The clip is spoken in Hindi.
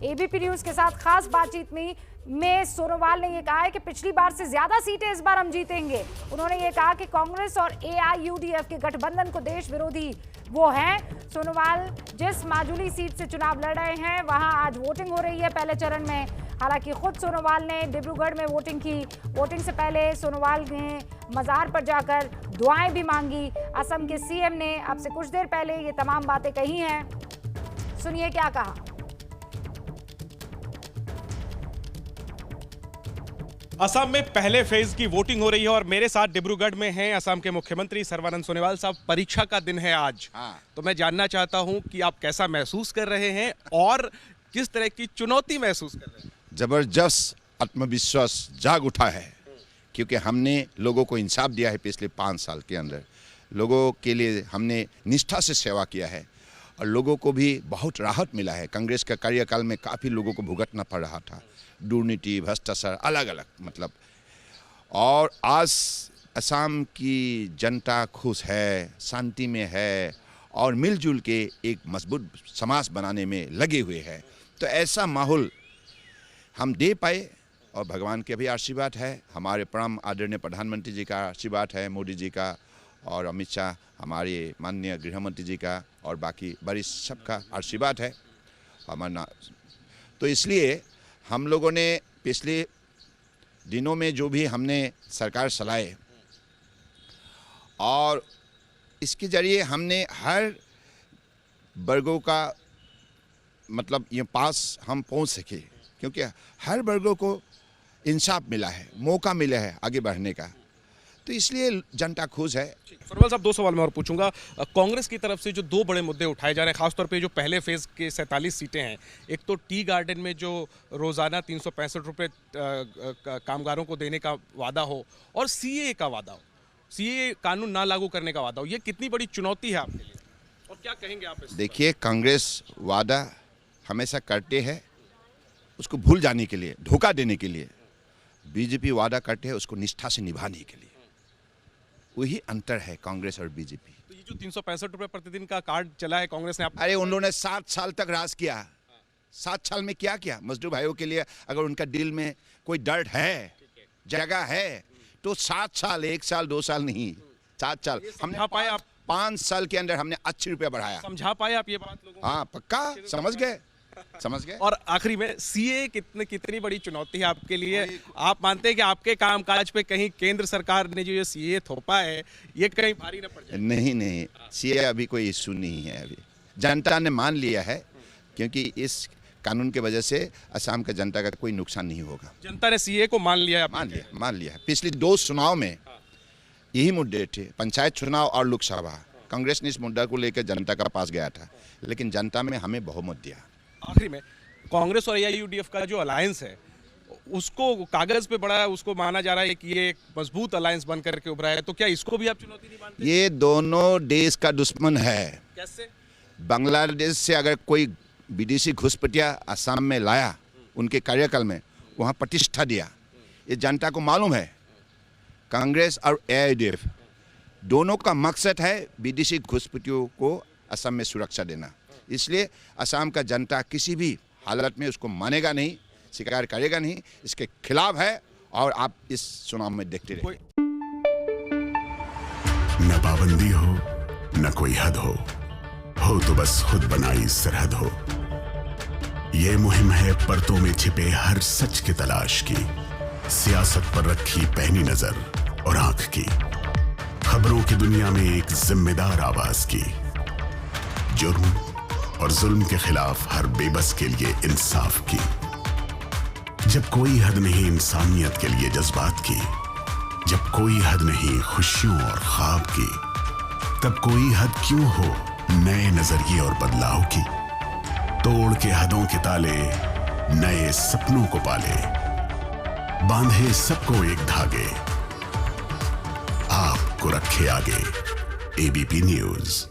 एबीपी न्यूज के साथ खास बातचीत में सोनोवाल ने यह कहा है कि पिछली बार से ज्यादा सीटें इस बार हम जीतेंगे। उन्होंने ये कहा कि कांग्रेस और एआईयूडीएफ के गठबंधन को देश विरोधी वो हैं। सोनोवाल जिस माजुली सीट से चुनाव लड़ रहे हैं वहां आज वोटिंग हो रही है पहले चरण में। हालांकि खुद सोनोवाल ने डिब्रूगढ़ में वोटिंग की। वोटिंग से पहले सोनोवाल ने मजार पर जाकर दुआएं भी मांगी। असम के सीएम ने अब से कुछ देर पहले ये तमाम बातें कही हैं। सुनिए क्या कहा। असम में पहले फेज की वोटिंग हो रही है और मेरे साथ डिब्रूगढ़ में हैं असम के मुख्यमंत्री सर्बानंद सोनोवाल साहब। परीक्षा का दिन है आज। तो मैं जानना चाहता हूं कि आप कैसा महसूस कर रहे हैं और किस तरह की चुनौती महसूस कर रहे हैं। जबरदस्त आत्मविश्वास जाग उठा है, क्योंकि हमने लोगों को इंसाफ दिया है। पिछले 5 साल के अंदर लोगों के लिए हमने निष्ठा से सेवा किया है और लोगों को भी बहुत राहत मिला है। कांग्रेस का कार्यकाल में काफ़ी लोगों को भुगतना पड़ रहा था, दुर्नीति, भ्रष्टाचार, अलग अलग मतलब। और आज असम की जनता खुश है, शांति में है और मिलजुल के एक मजबूत समाज बनाने में लगे हुए हैं। तो ऐसा माहौल हम दे पाए और भगवान के भी आशीर्वाद है, हमारे परम आदरणीय प्रधानमंत्री जी का आशीर्वाद है, मोदी जी का और अमित शाह हमारे माननीय गृह मंत्री जी का और बाकी वरिष्ठ सबका आशीर्वाद है हमारा। तो इसलिए हम लोगों ने पिछले दिनों में जो भी हमने सरकार चलाए और इसके जरिए हमने हर वर्गों का मतलब ये पास हम पहुंच सके, क्योंकि हर वर्गों को इंसाफ मिला है, मौका मिला है आगे बढ़ने का। तो इसलिए जनता खुश है। सोनोवाल साहब, 2 सवाल मैं और पूछूंगा। कांग्रेस की तरफ से जो 2 बड़े मुद्दे उठाए जा रहे हैं, खासतौर पे जो पहले फेज के 47 सीटें हैं, एक तो टी गार्डन में जो रोजाना 365 रुपये कामगारों को देने का वादा हो और सीए का वादा हो, सीए कानून ना लागू करने का वादा हो, ये कितनी बड़ी चुनौती है आपके लिए और क्या कहेंगे आप इस? देखिए, कांग्रेस वादा हमेशा करते हैं उसको भूल जाने के लिए, धोखा देने के लिए। बीजेपी वादा करते हैं उसको निष्ठा से निभाने के लिए। वही अंतर है कांग्रेस और बीजेपी। तो ये जो 365 रुपये प्रतिदिन का कार्ड चला है कांग्रेस ने, अरे उन्होंने 7 साल तक राज किया। 7 साल में क्या किया मजदूर भाइयों के लिए? अगर उनका दिल में कोई डर है, जगह है, तो 7 साल, 1 साल 2 साल नहीं, 7 साल हमने पाए। आप 5 साल के अंदर हमने 80 रुपया बढ़ाया। समझा पाए आप ये बात लोगों को? हाँ, पक्का समझ गए। और आखिरी में सीए कितनी बड़ी चुनौती है आपके लिए? आप मानते हैं कि आपके कामकाज पे कहीं केंद्र सरकार ने जो ये सीए थोपा है ये कहीं भारी न पड़ जाए? नहीं, सीए अभी कोई इशू नहीं है। अभी जनता ने मान लिया है, क्योंकि इस कानून की वजह से असम का जनता का कोई नुकसान नहीं होगा। जनता ने सीए को मान लिया? मान लिया। पिछले 2 चुनाव में यही मुद्दे थे, पंचायत चुनाव और लोकसभा। कांग्रेस ने इस मुद्दा को लेकर जनता का पास गया था, लेकिन जनता में हमें बहुमत दिया। आखिरी में कांग्रेस और एआईयूडीएफ का जो अलायंस है उसको कागज पे बड़ा है, उसको माना जा रहा है कि ये एक मजबूत अलायंस बन करके उभरा है, तो क्या इसको भी आप चुनौती नहीं मानते? ये दोनों देश का दुश्मन है। कैसे? बांग्लादेश से अगर कोई विदेशी घुसपैठिया असम में लाया उनके कार्यकाल में, वहाँ प्रतिष्ठा दिया, ये जनता को मालूम है। कांग्रेस और एआईयूडीएफ दोनों का मकसद है विदेशी घुसपैठियों को असम में सुरक्षा देना। इसलिए असम का जनता किसी भी हालत में उसको मानेगा नहीं, स्वीकार करेगा नहीं, इसके खिलाफ है। और आप इस चुनाव में देखते रहिए। न पाबंदी हो न कोई हद हो तो बस खुद बनाई सरहद हो। ये मुहिम है परतों में छिपे हर सच की तलाश की, सियासत पर रखी पैनी नजर और आंख की, खबरों की दुनिया में एक जिम्मेदार आवाज की, जुर्म और जुल्म के खिलाफ हर बेबस के लिए इंसाफ की। जब कोई हद नहीं इंसानियत के लिए जज्बात की, जब कोई हद नहीं खुशियों और ख्वाब की, तब कोई हद क्यों हो नए नजरिए और बदलाव की। तोड़ के हदों के ताले, नए सपनों को पाले, बांधे सबको एक धागे, आपको रखे आगे एबीपी न्यूज।